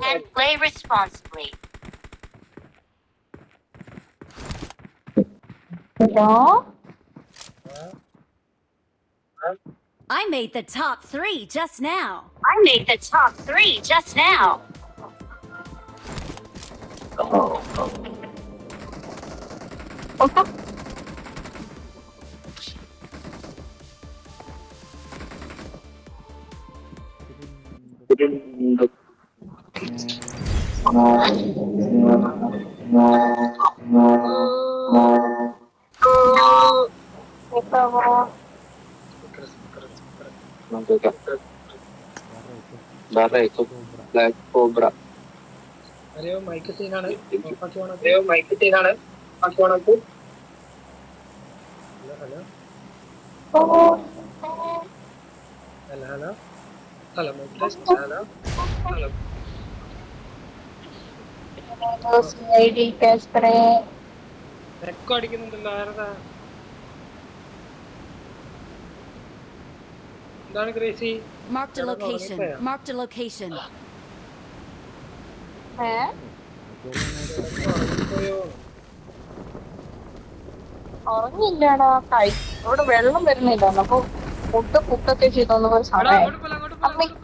and play responsibly. Hello? I made the top 3 just now. I made the top 3 just now. Black Cobra. അറിയോ mike സീനാണ് mike സീനാണ് hello hello hello hello hello mike test hello echo അടിക്കുന്നുണ്ടല്ലോ ആരതാ എന്താണ് crazy Marked a location. Marked a location. ഉറങ്ങിയില്ലാടാ ഇവിടെ വെള്ളം വരുന്നില്ല അപ്പൊ ഫുഡൊക്കെ ചെയ്തോന്ന് സമയം അങ്ങോട്ട്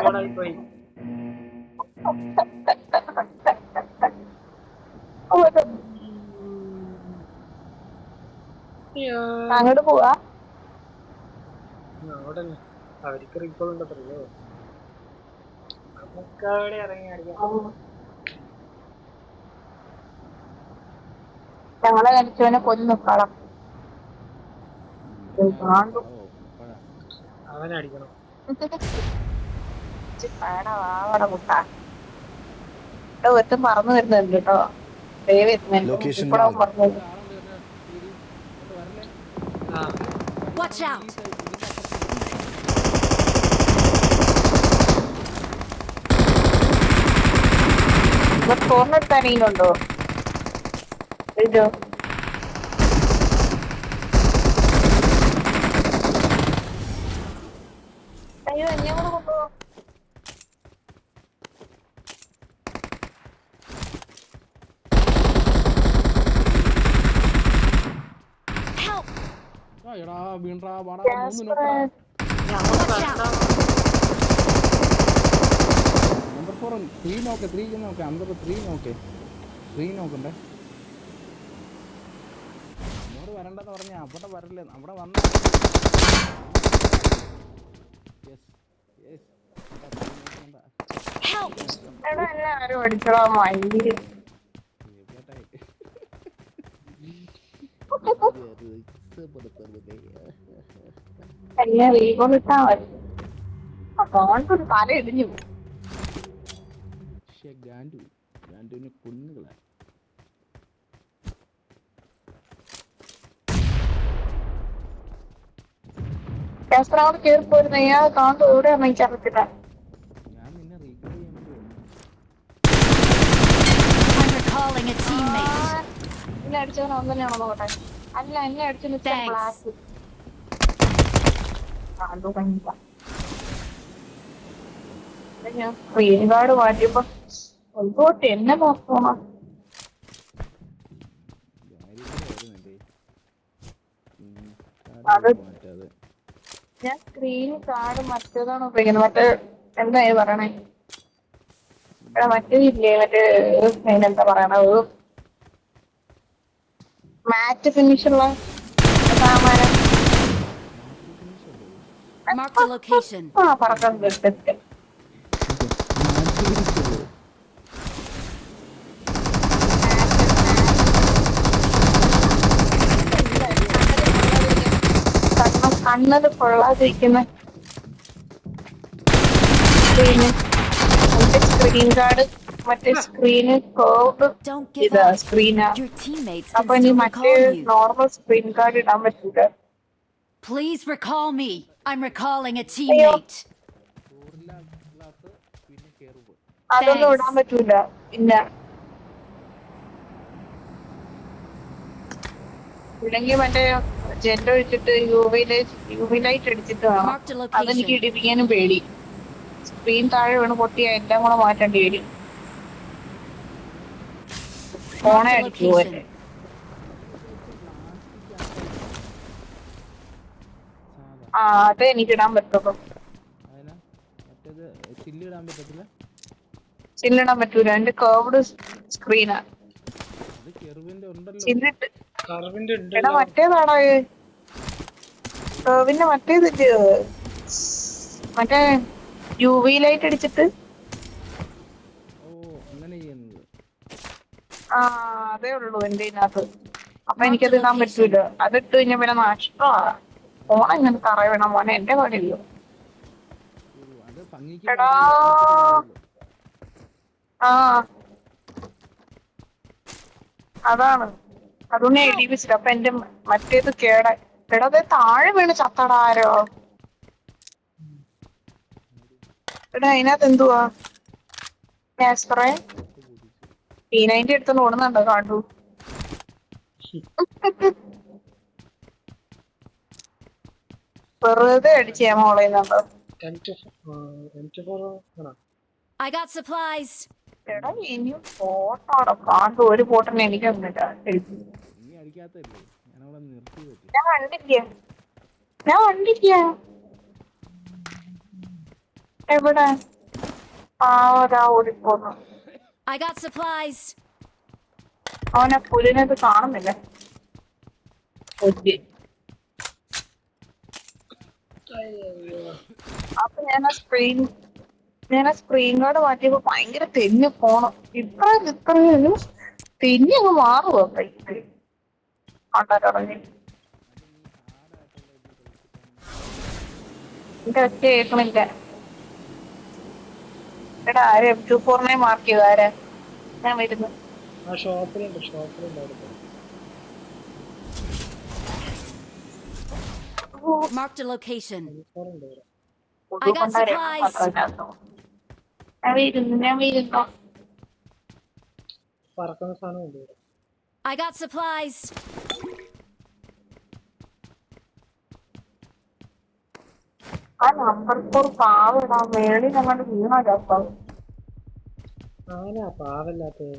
പോലെ പോയി അങ്ങോട്ട് പോവാ അവിടെ അവർക്ക് റീകോൾ ഉണ്ടല്ലോ നമുക്ക് അവിടെ ഇറങ്ങി അടിക്കാം ഞങ്ങളെ കളിച്ചവനെ കൊല്ലും കളം അവനടിക്കണം പാടാവാടെ കുട്ടാ ഇവിടെ ഒറ്റ മറന്നു വരുന്നുണ്ട് കേട്ടോ ഇവിടെ പറഞ്ഞു Watch out. ഇവിടെ സ്കോറിനെടുത്താനെങ്കിലുണ്ടോ ഇതോ അയ്യോ എന്നെ കൂടെ കൊണ്ടുപോ Help. Number 4 3 നോക്കേ 3 നോക്കേ അന്തർ 3 നോക്കേ 3 നോക്കണ്ടേ എന്നോട് വരണ്ടെന്ന് പറഞ്ഞാ അവിടെ വരല്ലേ അവിടെ വന്ന എടാ എന്നെ ആരും അടിച്ചോളാ മയില് എന്നെ റീകൊണ്ടിട്ടാ മതി അതുകൊണ്ട് തല ഇടിഞ്ഞു ഗാൻഡുവിനെ കൊന്നുകളാ കാസ്ട്രോട് കേറി പോരുന്ന ഇയാൾ കാണ്ട് എവിടെയാണെന്ന് എനിക്കറിയത്തില്ല ഞാൻ നിന്നെ റീകോൾ ചെയ്യാൻ വേണ്ടി വന്നു I'm recalling a teammate. എന്നെ അടിച്ചവൻ അവൻ തന്നെയാണോ നോക്കട്ടെ അല്ല എന്നെ അടിച്ചു Thanks. ഞാൻ സ്ക്രീൻ ഗാർഡ് മാറ്റിയപ്പോ ഒന്നോട്ട് എന്നെ നോക്കണം അത് ഞാൻ സ്ക്രീൻ കാർഡ് മറ്റേതാണ് ഉപയോഗിക്കുന്നത് മറ്റേ എന്താ പറയണേ മറ്റേതില്ലേ മറ്റേ എന്താ പറയണത് മാറ്റ് ഫിനിഷുള്ള സാമാനം Marked a location. ആ പറക്കാൻ കിട്ടും കണ്ണത് കൊള്ളാതിരിക്കുന്ന സ്ക്രീൻ ഗാർഡ് മറ്റേ സ്ക്രീന് കോവ് Don't give ഇതാ up. സ്ക്രീനാ Your teammates അപ്പൊ can ഇനി still മറ്റേ recall you. Normal screen guard ഇടാൻ പറ്റൂല Please recall me. I'm recalling a teammate. Gorilla glass പിന്നെ കെർവ്. അതൊന്നും Thanks. ഇടാൻ പറ്റൂല. ഇല്ല. ഇല്ലെങ്കിൽ മറ്റേ ജെറ്റ് ഒഴിച്ചിട്ട് യുവി ലൈറ്റ് അടിച്ചിട്ട് വേണം. Marked a അതെനിക്ക് location. ഇടിപ്പിക്കാനും പേടി. സ്ക്രീൻ താഴെ വീണ് പൊട്ടിയ എല്ലാം കൂടെ മാറ്റേണ്ടി വരും. ഫോണെ Marked a അടിച്ചു location. പോലെ. സാധാ അത് എനിക്ക് ഇടാൻ പറ്റുള്ളൂ. അതിനാ മറ്റേത് ചില്ല് ഇടാൻ പറ്റത്തില്ല. ചില്ലിടാൻ പറ്റൂല. എന്റെ കേർവ്ഡ് സ്ക്രീനാ. അത് കെർവിന്റെ ഉണ്ടല്ലോ. ചില്ലിട്ട് കർവിന്റെ എടാ ഉണ്ടല്ലോ. മറ്റേതാടാ കേർവിന്റെ മറ്റേതില്ലേ മറ്റേ യുവി ലൈറ്റ് അടിച്ചിട്ട് ഓ അങ്ങനെ ചെയ്യുന്നത്. ആ അതേ ഉള്ളൂ എന്റെ ഇതിനകത്ത്. അപ്പൊ എനിക്കത് ഇടാൻ പറ്റൂല. അതിട്ട് കഴിഞ്ഞാ പിന്നെ നഷ്ടമാ. ഫോൺ എങ്ങനെ തറ വേണം മോനെ എന്റെ കാര്യമില്ല. അത് ഭംഗിക്ക് എടാ ആ അതാണ് അതൊന്നും എഴുതിപ്പിച്ചില്ല. അപ്പൊ എന്റെ മറ്റേത് എടാ അത് താഴെ വീണ് ചത്തടാരോ. എടാ അതിനകത്ത് എന്തുവാ കാസ്പറേ P90 എടുത്തോണ്ട് ഓടുന്നുണ്ടോ കാണ്ടു. വെറുതെ അടിച്ച് ഞാൻ മോളയുന്നുണ്ടോ. M24 ആണോ? I got supplies. എടാ ഇനിയും ഫോട്ടോ കാണ്ടു. ഒരു ഫോട്ടോനെ എനിക്കൊന്നുമില്ല. നീ അടിക്കാത്തല്ലേ, ഞാനവിടെ നിർത്തി വെച്ചു. ഞാൻ കണ്ടില്ല എവിടെ ആരാ ഓടിപ്പോന്നു. I got supplies. അവനെ പുലിനത് കാണുന്നില്ല. അപ്പൊ ഞാൻ ആ സ്ക്രീൻ ഗാർഡ് മാറ്റിയപ്പോ ഭയങ്കര തെന്നി പോണം. ഇത്രയും തെന്നി അങ്ങ് മാറുമോ കൈക്ക് കണ്ടിറങ്ങി. എന്റെ ഒറ്റ കേൾക്കണില്ല. എടാ ആര് M24 മാർക്ക് ചെയ്തു. ആരാ ഞാൻ വരുന്നു. ആ ഷോപ്പിലുണ്ട് അടുത്ത്. Marked a location. ഉണ്ട് ഇവിടെ. I got supplies. ഞാൻ വരുന്നു. പറക്കുന്ന സാധനം ഉണ്ട് ഇവിടെ. I got supplies. ആ നമ്പർ 4 പാവിടാ മേളിൽ ഞങ്ങളുടെ വീണോ ചേർത്തോ. ആനാ പാവല്ലാത്തത്.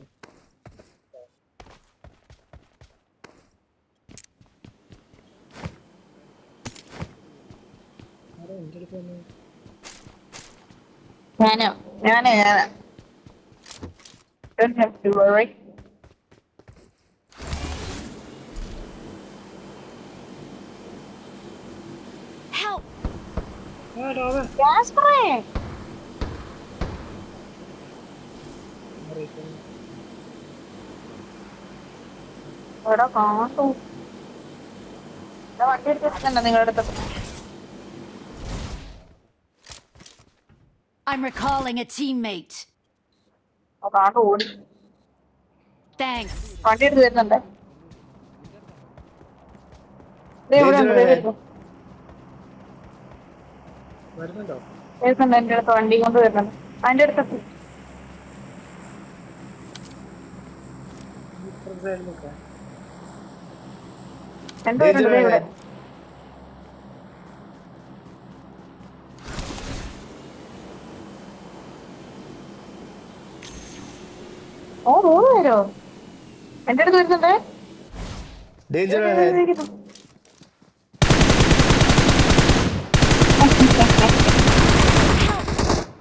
എന്റെ അടുത്ത് വന്നു. ഞാനാ Don't have to worry. Help. Jasper. എടാ കാട്ടു. വണ്ടി എടുത്തിട്ടുണ്ടോ നിങ്ങളുടെ അടുത്ത്? I'm recalling a teammate. കാട്ടു ഓടി. Thanks. വണ്ടി എടുത്ത് വരുന്നുണ്ട്. വരുന്നുണ്ടോ എന്റെ അടുത്ത് വണ്ടി കൊണ്ട് വരുന്നുണ്ട്. അതിന്റെ അടുത്ത് രണ്ടുപേരുണ്ട് ഇവിടെ. ഓ 3 പേരോ എന്റെ അടുത്ത് വരുന്നുണ്ട്.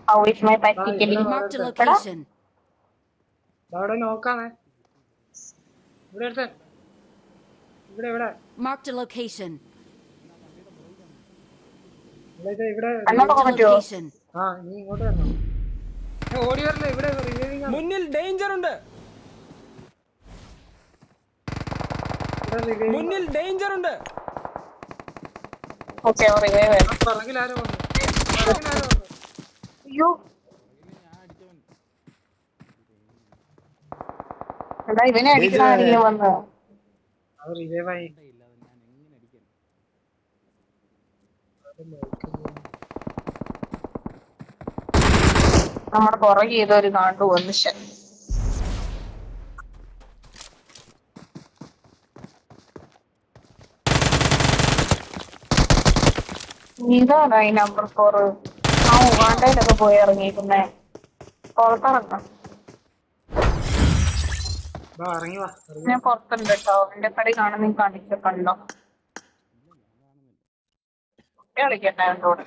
How is my bike killing? Marked a location. അവിടെ നോക്കാമേ. ഇവിടെ Marked a location. ഇവിടെ അണ്ണാ പോകാൻ പറ്റുമോ? Location. ആ നീ ഇങ്ങോട്ട് വരണം. ഓടി വരല്ലേ, ഇവിടെ റിവൈവിംഗ് ആണ്. മുന്നിൽ ഡേഞ്ചർ ഉണ്ട്. മുന്നിൽ ഡേഞ്ചർ ഉണ്ട്. ഓക്കെ റിവൈവ് വേണം. പറകിലാരോ വന്നു. അയ്യോ എടാ ഇവനെ അടിക്കണ വന്നത്. അത് റിവൈവ് ആയി. നമ്മുടെ പുറകെ ഏതൊരു കാണ്ടു വന്ന് ഇതാണ് ഈ നമ്പർ 4. ആ ഉഗാണ്ടയിലൊക്കെ പോയി ഇറങ്ങിയിരിക്കുന്നേ. പുറത്തിറങ്ങാം. ഇറങ്ങി വാ ഞാൻ പുറത്തുണ്ട് കേട്ടോ. എന്റെ കടി കാണുന്ന കാണിച്ചോ. കുട്ടി കളിക്കട്ടെ അവൻ്റെ കൂടെ.